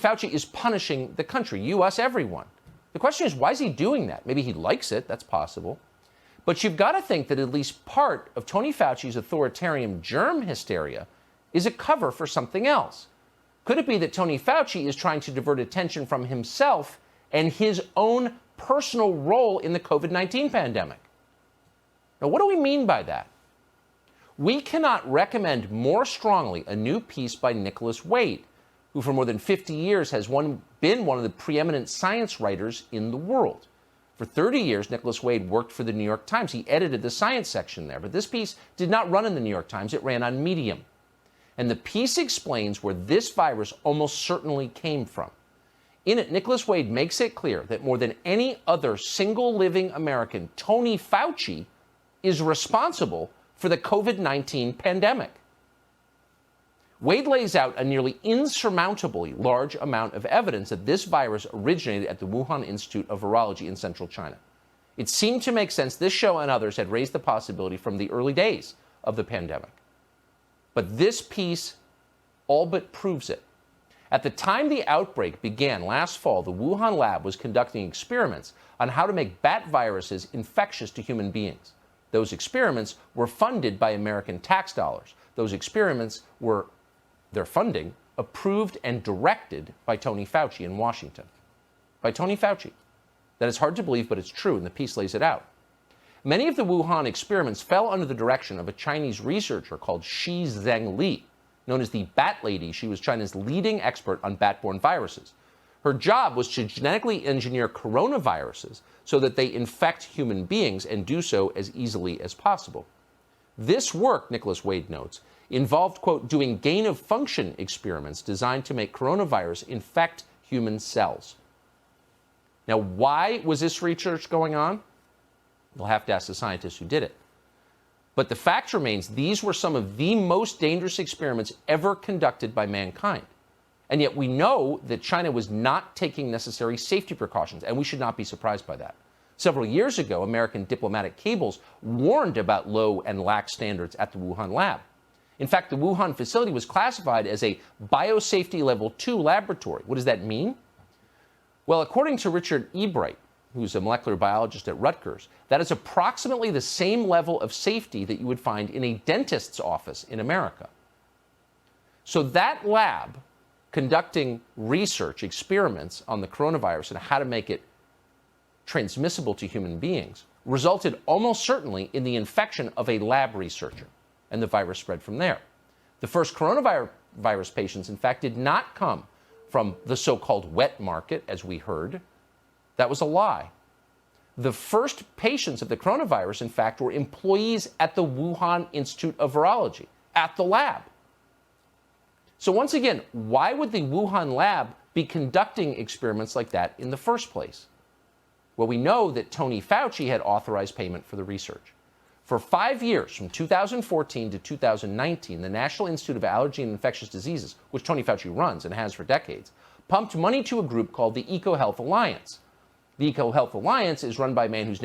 Fauci is punishing the country, you, us, everyone. The question is, why is he doing that? Maybe he likes it, that's possible. But you've got to think that at least part of Tony Fauci's authoritarian germ hysteria is a cover for something else. Could it be that Tony Fauci is trying to divert attention from himself and his own personal role in the COVID-19 pandemic? Now, what do we mean by that? We cannot recommend more strongly a new piece by Nicholas Wade, who for more than 50 years has been one of the preeminent science writers in the world. For 30 years, Nicholas Wade worked for the New York Times. He edited the science section there, but this piece did not run in the New York Times. It ran on Medium. And the piece explains where this virus almost certainly came from. In it, Nicholas Wade makes it clear that more than any other single living American, Tony Fauci is responsible for the COVID-19 pandemic. Wade lays out a nearly insurmountably large amount of evidence that this virus originated at the Wuhan Institute of Virology in central China. It seemed to make sense. This show and others had raised the possibility from the early days of the pandemic. But this piece all but proves it. At the time the outbreak began last fall, the Wuhan lab was conducting experiments on how to make bat viruses infectious to human beings. Those experiments were funded by American tax dollars. Those experiments were, their funding, approved and directed by Tony Fauci in Washington. By Tony Fauci. That is hard to believe, but it's true, and the piece lays it out. Many of the Wuhan experiments fell under the direction of a Chinese researcher called Shi Zhengli, known as the Bat Lady. She was China's leading expert on bat-borne viruses. Her job was to genetically engineer coronaviruses so that they infect human beings and do so as easily as possible. This work, Nicholas Wade notes, involved, quote, doing gain-of-function experiments designed to make coronavirus infect human cells. Now, why was this research going on? You'll have to ask the scientists who did it. But the fact remains, these were some of the most dangerous experiments ever conducted by mankind. And yet we know that China was not taking necessary safety precautions, and we should not be surprised by that. Several years ago, American diplomatic cables warned about low and lax standards at the Wuhan lab. In fact, the Wuhan facility was classified as a biosafety level 2 laboratory. What does that mean? Well, according to Richard Ebright, who's a molecular biologist at Rutgers, that is approximately the same level of safety that you would find in a dentist's office in America. So that lab, conducting research, experiments on the coronavirus and how to make it transmissible to human beings, resulted almost certainly in the infection of a lab researcher, and the virus spread from there. The first coronavirus patients, in fact, did not come from the so-called wet market, as we heard. That was a lie. The first patients of the coronavirus, in fact, were employees at the Wuhan Institute of Virology, at the lab. So once again, why would the Wuhan lab be conducting experiments like that in the first place? Well, we know that Tony Fauci had authorized payment for the research. For 5 years, from 2014 to 2019, the National Institute of Allergy and Infectious Diseases, which Tony Fauci runs and has for decades, pumped money to a group called the EcoHealth Alliance. The EcoHealth Alliance is run by a man whose name